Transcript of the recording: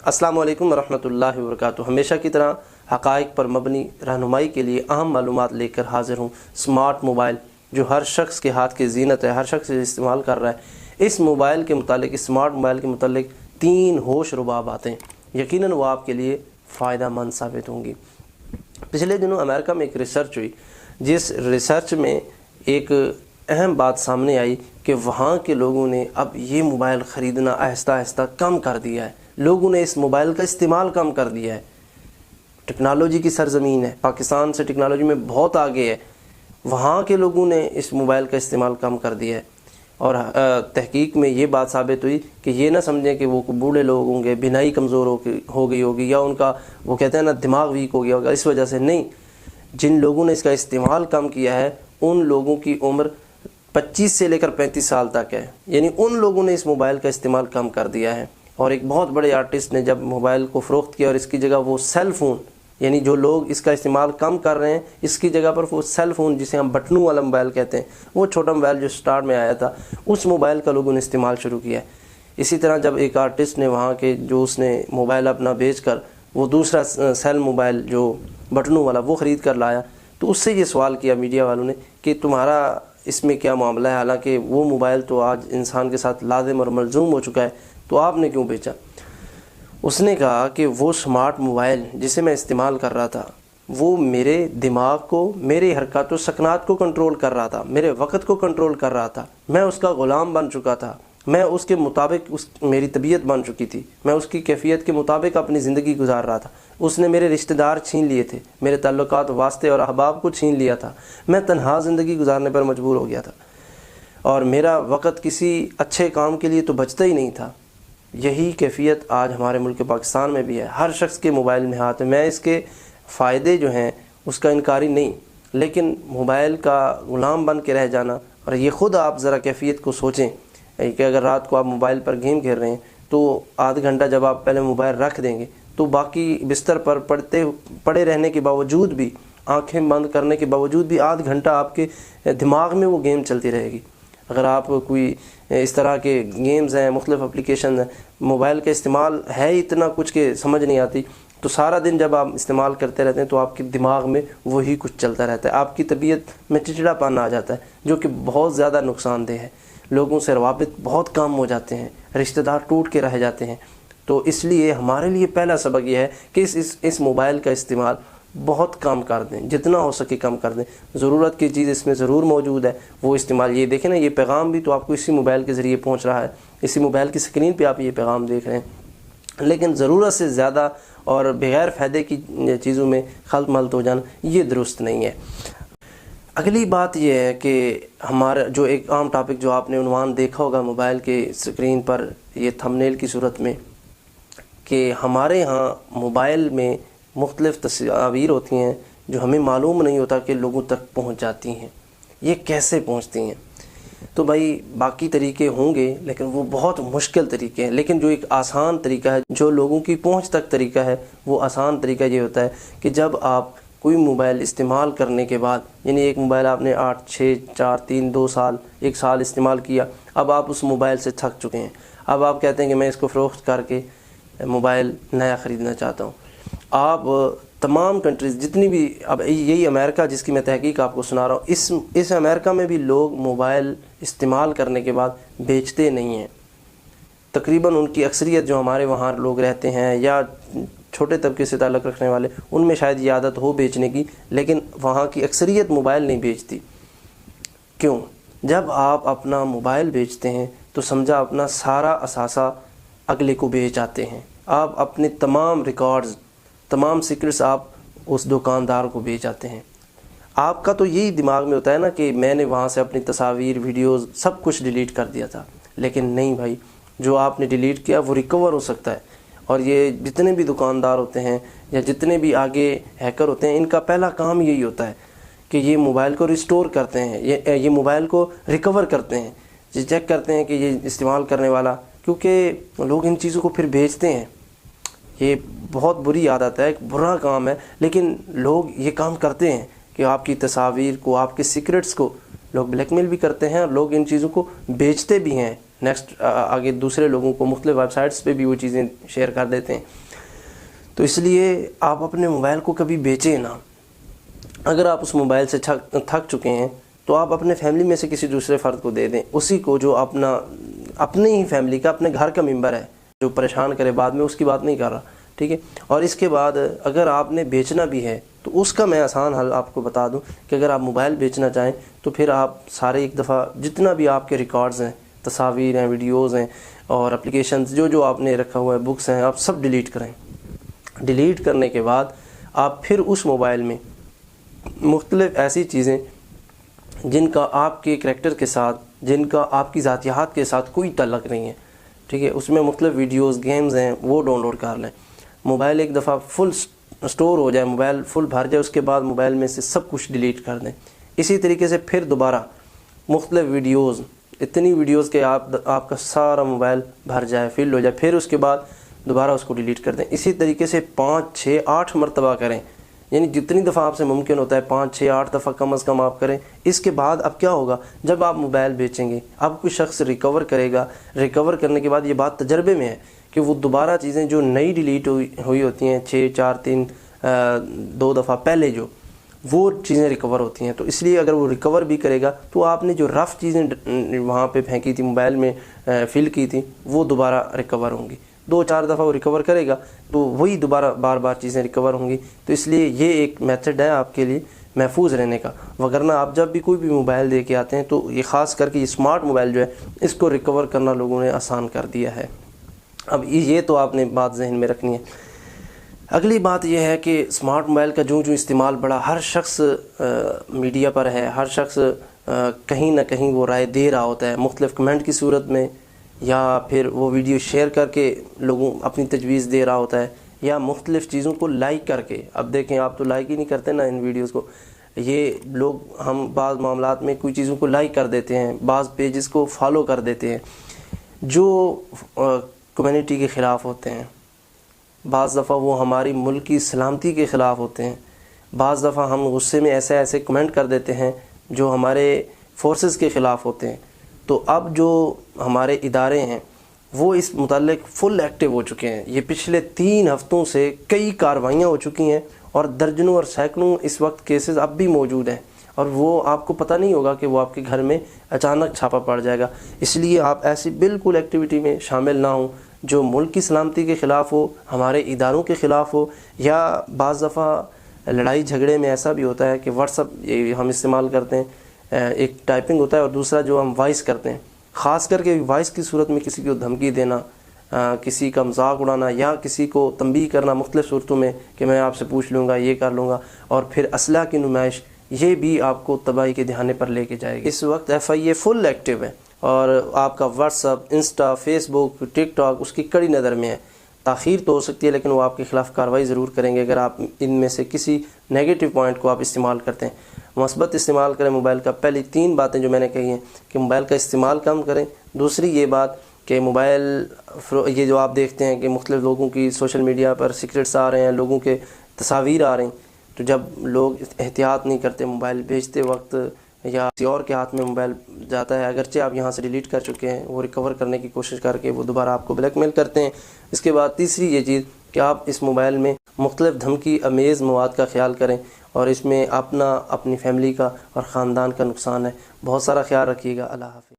السلام علیکم ورحمۃ اللہ وبرکاتہ۔ ہمیشہ کی طرح حقائق پر مبنی رہنمائی کے لیے اہم معلومات لے کر حاضر ہوں۔ اسمارٹ موبائل جو ہر شخص کے ہاتھ کی زینت ہے، ہر شخص استعمال کر رہا ہے، اس موبائل کے متعلق، اسمارٹ موبائل کے متعلق 3 ہوش ربا باتیں یقیناً وہ آپ کے لیے فائدہ مند ثابت ہوں گی۔ پچھلے دنوں امریکہ میں ایک ریسرچ ہوئی، جس ریسرچ میں ایک اہم بات سامنے آئی کہ وہاں کے لوگوں نے اب یہ موبائل خریدنا آہستہ آہستہ کم کر دیا ہے۔ لوگوں نے اس موبائل کا استعمال کم کر دیا ہے۔ ٹیکنالوجی کی سرزمین ہے، پاکستان سے ٹیکنالوجی میں بہت آگے ہے، وہاں کے لوگوں نے اس موبائل کا استعمال کم کر دیا ہے۔ اور تحقیق میں یہ بات ثابت ہوئی کہ یہ نہ سمجھیں کہ وہ بوڑھے لوگ ہوں گے، بینائی کمزور ہو گئی ہوگی، یا ان کا وہ کہتے ہیں نا دماغ ویک ہو گیا ہوگا، اس وجہ سے نہیں۔ جن لوگوں نے اس کا استعمال کم کیا ہے ان لوگوں کی عمر 25 سے لے کر 35 سال تک ہے، یعنی ان لوگوں نے اس موبائل کا استعمال کم کر دیا ہے۔ اور ایک بہت بڑے آرٹسٹ نے جب موبائل کو فروخت کیا اور اس کی جگہ وہ سیل فون، یعنی جو لوگ اس کا استعمال کم کر رہے ہیں اس کی جگہ پر وہ سیل فون، جسے ہم بٹنوں والا موبائل کہتے ہیں، وہ چھوٹا موبائل جو سٹارٹ میں آیا تھا، اس موبائل کا لوگوں نے استعمال شروع کیا ہے۔ اسی طرح جب ایک آرٹسٹ نے وہاں کے جو اس نے موبائل اپنا بیچ کر وہ دوسرا سیل موبائل جو بٹنوں والا وہ خرید کر لایا، تو اس سے یہ سوال کیا میڈیا والوں نے کہ تمہارا اس میں کیا معاملہ ہے، حالانکہ وہ موبائل تو آج انسان کے ساتھ لازم اور ملزوم ہو چکا ہے، تو آپ نے کیوں بیچا؟ اس نے کہا کہ وہ اسمارٹ موبائل جسے میں استعمال کر رہا تھا وہ میرے دماغ کو، میری حرکات و سکنات کو کنٹرول کر رہا تھا، میرے وقت کو کنٹرول کر رہا تھا، میں اس کا غلام بن چکا تھا، میں اس کے مطابق میری طبیعت بن چکی تھی، میں اس کی کیفیت کے مطابق اپنی زندگی گزار رہا تھا۔ اس نے میرے رشتہ دار چھین لیے تھے، میرے تعلقات، واسطے اور احباب کو چھین لیا تھا، میں تنہا زندگی گزارنے پر مجبور ہو گیا تھا، اور میرا وقت کسی اچھے کام کے لیے تو بچتا ہی نہیں تھا۔ یہی کیفیت آج ہمارے ملک پاکستان میں بھی ہے، ہر شخص کے موبائل میں ہاتھ ہے۔ میں اس کے فائدے جو ہیں اس کا انکاری نہیں، لیکن موبائل کا غلام بن کے رہ جانا، اور یہ خود آپ ذرا کیفیت کو سوچیں کہ اگر رات کو آپ موبائل پر گیم کھیل رہے ہیں تو آدھ گھنٹہ جب آپ پہلے موبائل رکھ دیں گے تو باقی بستر پر پڑے رہنے کے باوجود بھی، آنکھیں بند کرنے کے باوجود بھی آدھ گھنٹہ آپ کے دماغ میں وہ گیم چلتی رہے گی۔ اگر آپ کوئی اس طرح کے گیمز ہیں، مختلف اپلیکیشن ہیں، موبائل کا استعمال ہے اتنا کچھ کہ سمجھ نہیں آتی، تو سارا دن جب آپ استعمال کرتے رہتے ہیں تو آپ کے دماغ میں وہی کچھ چلتا رہتا ہے، آپ کی طبیعت میں چڑچڑا پن آ جاتا ہے، جو کہ بہت زیادہ نقصان دہ ہے۔ لوگوں سے روابط بہت کم ہو جاتے ہیں، رشتہ دار ٹوٹ کے رہ جاتے ہیں۔ تو اس لیے ہمارے لیے پہلا سبق یہ ہے کہ اس موبائل کا استعمال بہت کم کر دیں، جتنا ہو سکے کم کر دیں۔ ضرورت کی چیز اس میں ضرور موجود ہے، وہ استعمال، یہ دیکھیں نا، یہ پیغام بھی تو آپ کو اسی موبائل کے ذریعے پہنچ رہا ہے، اسی موبائل کی اسکرین پہ آپ یہ پیغام دیکھ رہے ہیں، لیکن ضرورت سے زیادہ اور بغیر فائدے کی چیزوں میں خلط ملط ہو جانا یہ درست نہیں ہے۔ اگلی بات یہ ہے کہ ہمارا جو ایک عام ٹاپک جو آپ نے عنوان دیکھا ہوگا موبائل کے اسکرین پر، یہ تھمبنیل کی صورت میں، کہ ہمارے ہاں موبائل میں مختلف تصاویر ہوتی ہیں جو ہمیں معلوم نہیں ہوتا کہ لوگوں تک پہنچ جاتی ہیں۔ یہ کیسے پہنچتی ہیں؟ تو بھائی باقی طریقے ہوں گے لیکن وہ بہت مشکل طریقے ہیں، لیکن جو ایک آسان طریقہ ہے، جو لوگوں کی پہنچ تک طریقہ ہے، وہ آسان طریقہ یہ ہوتا ہے کہ جب آپ کوئی موبائل استعمال کرنے کے بعد، یعنی ایک موبائل آپ نے 8، 6، 4، 3، 2 سال، 1 سال استعمال کیا، اب آپ اس موبائل سے تھک چکے ہیں، اب آپ کہتے ہیں کہ میں اس کو فروخت کر کے موبائل نیا خریدنا چاہتا ہوں۔ آپ تمام کنٹریز جتنی بھی، اب یہی امریکہ جس کی میں تحقیق آپ کو سنا رہا ہوں، اس امریکہ میں بھی لوگ موبائل استعمال کرنے کے بعد بیچتے نہیں ہیں۔ تقریباً ان کی اکثریت جو ہمارے وہاں لوگ رہتے ہیں یا چھوٹے طبقے سے تعلق رکھنے والے، ان میں شاید یہ عادت ہو بیچنے کی، لیکن وہاں کی اکثریت موبائل نہیں بیچتی۔ کیوں؟ جب آپ اپنا موبائل بیچتے ہیں تو سمجھا اپنا سارا اثاثہ اگلے کو بیچ آتے ہیں، آپ اپنے تمام ریکارڈز، تمام سیکرٹس آپ اس دکاندار کو بیچ آتے ہیں۔ آپ کا تو یہی دماغ میں ہوتا ہے نا کہ میں نے وہاں سے اپنی تصاویر، ویڈیوز سب کچھ ڈیلیٹ کر دیا تھا، لیکن نہیں بھائی، جو آپ نے ڈیلیٹ کیا وہ ریکور ہو سکتا ہے۔ اور یہ جتنے بھی دکاندار ہوتے ہیں یا جتنے بھی آگے ہیکر ہوتے ہیں، ان کا پہلا کام یہی ہوتا ہے کہ یہ موبائل کو ریسٹور کرتے ہیں، یہ موبائل کو ریکور کرتے ہیں، یہ چیک کرتے ہیں کہ یہ استعمال کرنے والا، کیونکہ لوگ ان چیزوں کو پھر بیچتے ہیں۔ یہ بہت بری عادت ہے، ایک برا کام ہے، لیکن لوگ یہ کام کرتے ہیں کہ آپ کی تصاویر کو، آپ کے سیکرٹس کو لوگ بلیک میل بھی کرتے ہیں، اور لوگ ان چیزوں کو بیچتے بھی ہیں۔ نیکسٹ آگے دوسرے لوگوں کو مختلف ویب سائٹس پہ بھی وہ چیزیں شیئر کر دیتے ہیں. تو اس لیے آپ اپنے موبائل کو کبھی بیچیں نہ. اگر آپ اس موبائل سے تھک چکے ہیں تو آپ اپنے فیملی میں سے کسی دوسرے فرد کو دے دیں, اسی کو جو اپنے ہی فیملی کا, اپنے گھر کا ممبر ہے, جو پریشان کرے. بعد میں اس کی بات نہیں کر رہا, ٹھیک ہے. اور اس کے بعد اگر آپ نے بیچنا بھی ہے تو اس کا میں آسان حل آپ کو بتا دوں کہ اگر آپ موبائل بیچنا چاہیں تو پھر آپ سارے ایک دفعہ جتنا بھی آپ کے ریکارڈز ہیں, تصاویر ہیں, ویڈیوز ہیں اور اپلیکیشنز جو آپ نے رکھا ہوا ہے, بکس ہیں, آپ سب ڈیلیٹ کریں. ڈیلیٹ کرنے کے بعد آپ پھر اس موبائل میں مختلف ایسی چیزیں جن کا آپ کے کریکٹر کے ساتھ, جن کا آپ کی ذاتیات کے ساتھ کوئی تعلق نہیں ہے, ٹھیک ہے, اس میں مختلف ویڈیوز, گیمز ہیں, وہ ڈاؤن لوڈ کر لیں. موبائل ایک دفعہ فل سٹور ہو جائے, موبائل فل بھر جائے, اس کے بعد موبائل میں سے سب کچھ ڈیلیٹ کر دیں. اسی طریقے سے پھر دوبارہ مختلف ویڈیوز, اتنی ویڈیوز کہ آپ کا سارا موبائل بھر جائے, فل ہو جائے, پھر اس کے بعد دوبارہ اس کو ڈیلیٹ کر دیں. اسی طریقے سے 5 6 8 مرتبہ کریں, یعنی جتنی دفعہ آپ سے ممکن ہوتا ہے 5 6 8 دفعہ کم از کم آپ کریں. اس کے بعد اب کیا ہوگا, جب آپ موبائل بیچیں گے, اب کوئی شخص ریکور کرے گا, ریکور کرنے کے بعد یہ بات تجربے میں ہے کہ وہ دوبارہ چیزیں جو نئی ڈیلیٹ ہوئی ہوتی ہیں 6 4 3 2 دفعہ پہلے, جو وہ چیزیں ریکور ہوتی ہیں. تو اس لیے اگر وہ ریکور بھی کرے گا تو آپ نے جو رف چیزیں وہاں پہ پھینکی تھی, موبائل میں فل کی تھی, وہ دوبارہ ریکور ہوں گی. 2 4 دفعہ وہ ریکور کرے گا تو وہی دوبارہ بار بار چیزیں ریکور ہوں گی. تو اس لیے یہ ایک میتھڈ ہے آپ کے لیے محفوظ رہنے کا. وگرنہ آپ جب بھی کوئی بھی موبائل دے کے آتے ہیں تو یہ خاص کر کے یہ اسمارٹ موبائل جو ہے, اس کو ریکور کرنا لوگوں نے آسان کر دیا ہے. اب یہ تو آپ نے بات ذہن میں رکھنی ہے. اگلی بات یہ ہے کہ اسمارٹ موبائل کا جو استعمال بڑا, ہر شخص میڈیا پر ہے, ہر شخص کہیں نہ کہیں وہ رائے دے رہا ہوتا ہے, مختلف کمنٹ کی صورت میں, یا پھر وہ ویڈیو شیئر کر کے لوگوں اپنی تجویز دے رہا ہوتا ہے, یا مختلف چیزوں کو لائک کر کے. اب دیکھیں, آپ تو لائک ہی نہیں کرتے نا ان ویڈیوز کو. یہ لوگ, ہم بعض معاملات میں کوئی چیزوں کو لائک کر دیتے ہیں, بعض پیجز کو فالو کر دیتے ہیں جو کمیونٹی کے خلاف ہوتے ہیں. بعض دفعہ وہ ہماری ملک کی سلامتی کے خلاف ہوتے ہیں. بعض دفعہ ہم غصے میں ایسے کمنٹ کر دیتے ہیں جو ہمارے فورسز کے خلاف ہوتے ہیں. تو اب جو ہمارے ادارے ہیں وہ اس متعلق فل ایکٹیو ہو چکے ہیں. یہ پچھلے 3 ہفتوں سے کئی کارروائیاں ہو چکی ہیں اور درجنوں اور سینکڑوں اس وقت کیسز اب بھی موجود ہیں, اور وہ آپ کو پتہ نہیں ہوگا کہ وہ آپ کے گھر میں اچانک چھاپا پڑ جائے گا. اس لیے آپ ایسی بالکل ایکٹیویٹی میں شامل نہ ہوں جو ملک کی سلامتی کے خلاف ہو, ہمارے اداروں کے خلاف ہو. یا بعض دفعہ لڑائی جھگڑے میں ایسا بھی ہوتا ہے کہ واٹس ایپ ہم استعمال کرتے ہیں, ایک ٹائپنگ ہوتا ہے اور دوسرا جو ہم وائس کرتے ہیں. خاص کر کے وائس کی صورت میں کسی کو دھمکی دینا, کسی کا مذاق اڑانا, یا کسی کو تنبیہ کرنا مختلف صورتوں میں کہ میں آپ سے پوچھ لوں گا, یہ کر لوں گا, اور پھر اسلحہ کی نمائش, یہ بھی آپ کو تباہی کے دہانے پر لے کے جائے گی. اس وقت FIA فل ایکٹیو ہے اور آپ کا واٹس ایپ, انسٹا, فیس بک, ٹک ٹاک اس کی کڑی نظر میں ہے. تاخیر تو ہو سکتی ہے لیکن وہ آپ کے خلاف کارروائی ضرور کریں گے اگر آپ ان میں سے کسی نیگیٹو پوائنٹ کو آپ استعمال کرتے ہیں. مثبت استعمال کریں موبائل کا. پہلی 3 باتیں جو میں نے کہی ہیں کہ موبائل کا استعمال کم کریں. دوسری یہ بات کہ موبائل یہ جو آپ دیکھتے ہیں کہ مختلف لوگوں کی سوشل میڈیا پر سیکریٹس آ رہے ہیں, لوگوں کے تصاویر آ رہے ہیں, تو جب لوگ احتیاط نہیں کرتے موبائل بیچتے وقت یا کسی اور کے ہاتھ میں موبائل جاتا ہے, اگرچہ آپ یہاں سے ڈیلیٹ کر چکے ہیں, وہ ریکور کرنے کی کوشش کر کے وہ دوبارہ آپ کو بلیک میل کرتے ہیں. اس کے بعد تیسری یہ چیز کہ آپ اس موبائل میں مختلف دھمکی امیز مواد کا خیال کریں, اور اس میں اپنی فیملی کا اور خاندان کا نقصان ہے. بہت سارا خیال رکھیے گا. اللہ حافظ.